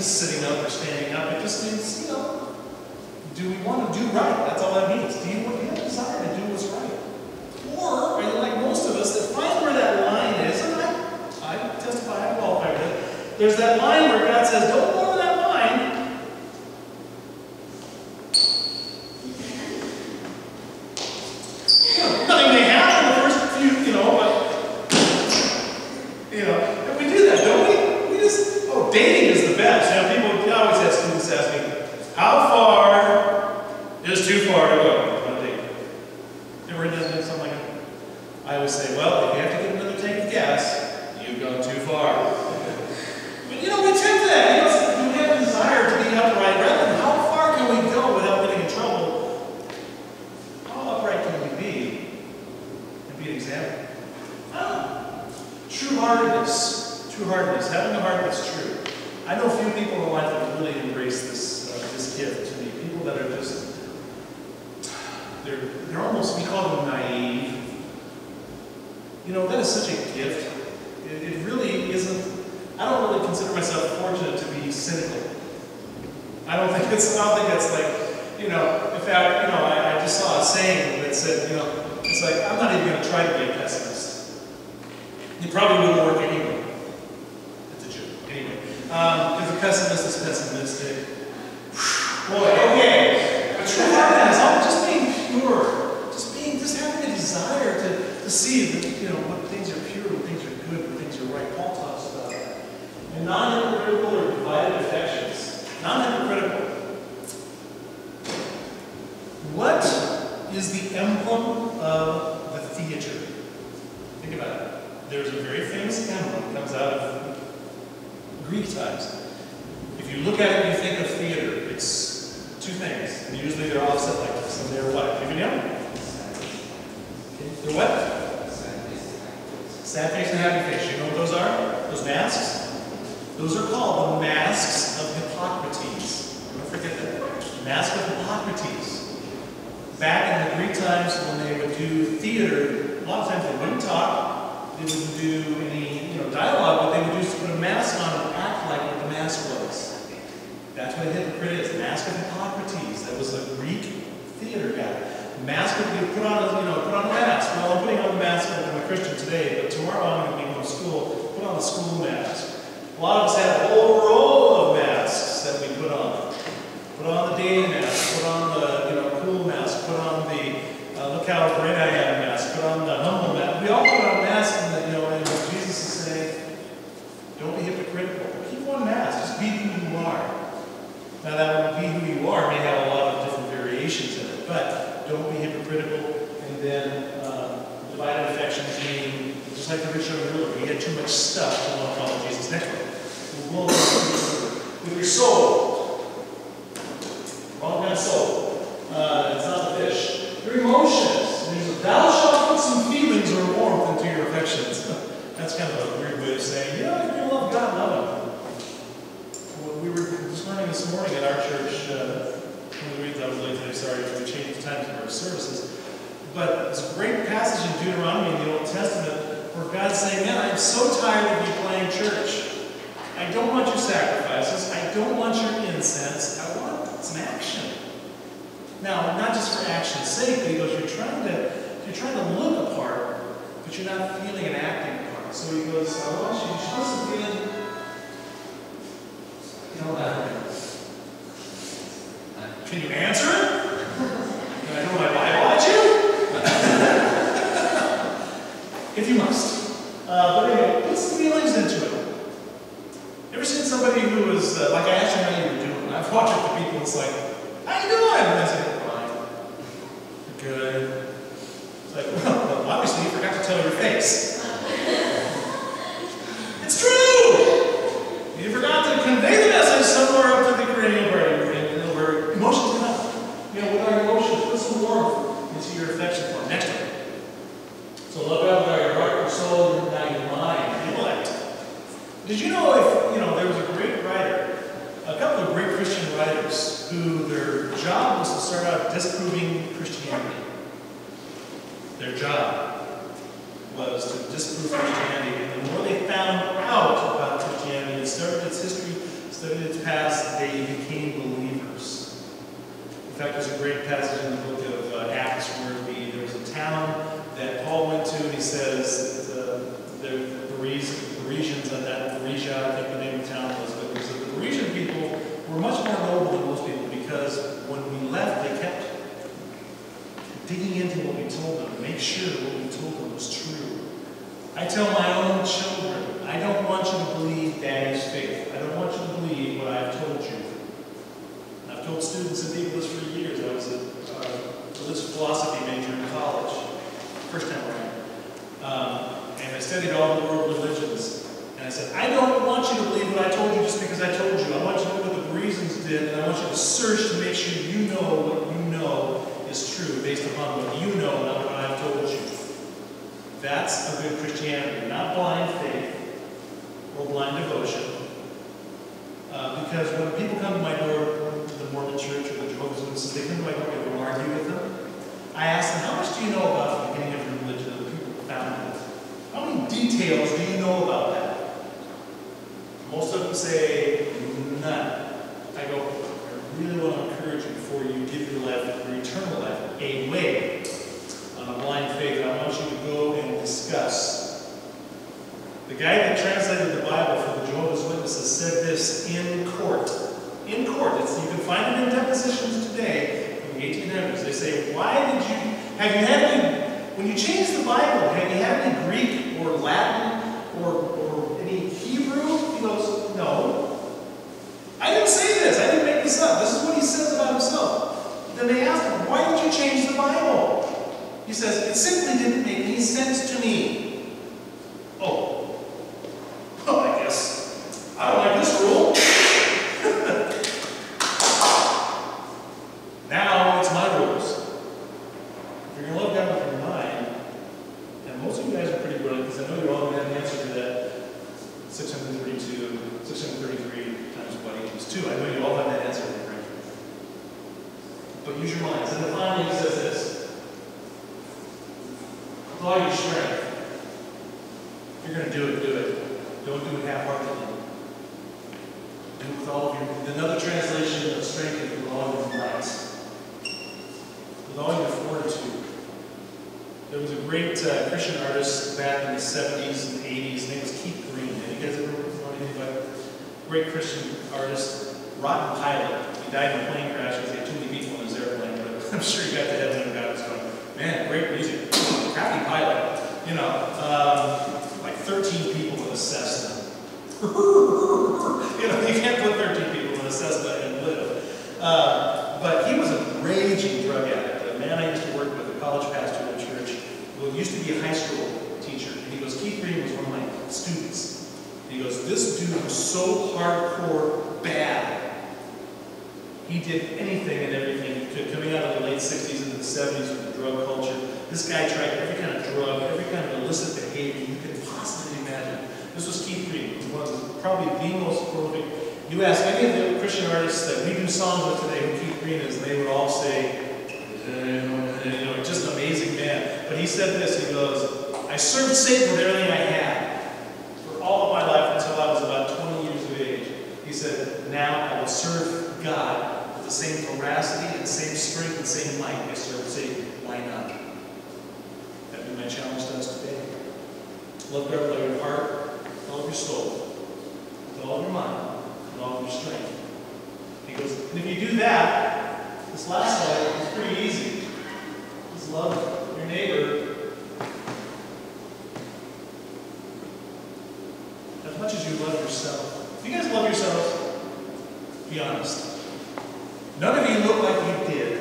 sitting up or standing up. It just means, you know, do we want to do right? That's all that means. Do you have a desire to do what's right? Or are you like most of us that find where that line is, and I testify, I qualify with it. There's that line where God says, don't go over that line. You know, nothing may happen in the first few, you know, but, you know, and we do that, don't we? We just, oh, dating is the best. You know, people always have students ask me, how far is too far to go on a date? Ever done something like that? I always say, well, if you have to get another tank of gas, you've gone too far. But you know, we tend to that. You know, we have a desire to be upright. Rather than how far can we go without getting in trouble, how upright can we be and be an example? True-heartedness. True-heartedness. Having a heart that's true. I know few people in life that really embrace this gift to me. People that are just, they're almost, we call them naive. You know, that is such a gift. It really isn't, I don't really consider myself fortunate to be cynical. I don't think it's like, you know, in fact, you know, I just saw a saying that said, you know, it's like, I'm not even going to try to be a pessimist. You probably wouldn't work anyway. That's a joke. Anyway, if a pessimist is pessimistic, boy, okay. But true happiness, just being pure, just having a desire to see that, you know, when things are pure, when things are good, when things are right. Paul talks about that. And non-hypocritical or divided affections. Non-hypocritical. What is the emblem of the theater? Think about it. There's a very famous emblem that comes out of Greek times. If you look at it and you think of theater, it's two things. And usually they're offset like this. And they're what? You can know? They're what? Sad face and happy face. You know what those are? Those masks? Those are called the masks of Hippocrates. Don't forget that. Mask of Hippocrates. Back in the Greek times when they would do theater, a lot of times they wouldn't talk, they wouldn't do any, you know, dialogue, but they would just put a mask on and act like what the mask was. That's what a hypocrite is. Mask of Hippocrates. That was a Greek theater guy. Mask would be put on a, put on a mask. Well, I'm putting on the mask because I'm a Christian today, but tomorrow I'm going to be going to school. Put on the school mask. A lot of us have a whole roll of masks that we put on. Put on the dating mask. Put on the cool mask. Put on the look how great I am mask. Put on the humble mask. We all put on masks, and and Jesus is saying, don't be hypocritical. Keep one mask. Just be who you are. Now that be who you are may have a lot of different variations in it, but don't be hypocritical. And then divided affections meaning, just like the rich young ruler, he had too much stuff to want to follow Jesus. Next one. With your soul. Wrong kind of soul. It's not the fish. Your emotions. Thou shalt put some feelings or warmth into your affections. That's kind of a weird way of saying, you love God, love Him. Well, we were just learning this morning at our church, one of the reasons I was late today, sorry, we changed the times of our services. But it's a great passage in Deuteronomy in the Old Testament where God's saying, man, I'm so tired of you playing church. I don't want your sacrifices. I don't want your incense. I want some action. Now, not just for action's sake, but he goes, you're trying to look a part, but you're not feeling and acting a part. So he goes, I want you should listen feeling, Can you answer it? Can I throw my Bible at you? If you must. But anyway, put some feelings into it. Ever seen somebody who was, like I asked you how you were doing? I've watched it for people, it's like, how you doing? And I say, fine. Good. It's like, well, obviously you forgot to tell your face. It's true! You forgot to convey the message somewhere up to the cranial brain, where emotions come out. With our emotions, put some warmth into your affection for it. Next one. So love God with all your heart, your soul, your mind, intellect. Did you know there was a great writer, a couple of great Christian writers, who their job was to start out disproving Christianity. Their job was to disprove Christianity. And the more they found out about Christianity and studied its history, studied its past, they became believers. In fact, there's a great passage in the book of Acts where there was a town that Paul went to, and he says the Parisians at that Parisia, I think the name of the town was, but the Parisian people were much more noble than most people, because when we left, they kept digging into what we told them to make sure that what we told them was true. I tell my own children, I don't want you to believe Daddy's faith. I don't want you to believe what I've told you. And I've told students and people this for years. I was a religious philosophy major in college, first time around. And I studied all the world religions. And I said, I don't want you to believe what I told you just because I told you. I want you to know what the Parisians did, and I want you to search to make sure you know what you know is true based upon what you know, not what I've told you. That's a good Christianity, not blind faith or blind devotion. Because when people come to my door, to the Mormon Church or the Jehovah's Witnesses, they come to my door and they argue with them. I ask them, how much do you know about the beginning of your religion and the people who founded it? How many details do you know about that? Most of them say, none. I go, I really want to encourage you before you give your life, your eternal life, away on a blind faith. I want you to go and discuss. The guy that translated the Bible for the Jehovah's Witnesses said this in court. In court. You can find it in depositions today from the 1800s. They say, when you changed the Bible, have you had any Greek or Latin or any Hebrew? He goes, no. I didn't say this. I didn't make this up. This is what he says about himself. Then they asked him, why did you change the Bible? He says, it simply didn't make any sense to me. Oh. Well, I guess I don't like this rule. Now it's my rules. If you're going to love God with your mind, and most of you guys are pretty brilliant, because I know you all have an answer to that 633 times what equals 2. I know you all have that answer. But use your minds. And then finally he says this. With all your strength. If you're going to do it, do it. Don't do it half-heartedly. Do it with all of your... Another translation of strength is with all your might. With all your fortitude. There was a great Christian artist back in the 70s and 80s. His name was Keith Green. Have you guys ever know anything about it? Great Christian artist, rotten pilot. He died in a plane crash because he had too many people in his airplane, but I'm sure he got to heaven and God was going, man, great music. Crappy pilot. You know, like 13 people in a Cessna. You know, you can't put 13 people in a Cessna and live. But he was a raging drug addict. A man I used to work with, a college pastor at a church, who used to be a high school teacher. And he goes, Keith Green was one of my students. He goes, this dude was so hardcore bad. He did anything and everything he could. Coming out of the late 60s into the 70s with the drug culture, this guy tried every kind of drug, every kind of illicit behavior you could possibly imagine. This was Keith Green, one of probably the most prolific. You ask any of the Christian artists that we do songs with today who Keith Green is, and they would all say, you know, just an amazing man. But he said this, he goes, I served Satan with everything I had for all of my life until I was about 20 years of age. He said, now I will serve God with the same veracity and the same strength and the same might I serve Satan. Why not? That would be my challenge to us today. Love God with all your heart, with all of your soul, with all of your mind, with all of your strength. He goes, and if you do that, this last slide is pretty easy. Just love your neighbor as much as you love yourself. Do you guys love yourselves? Be honest. None of you look like you did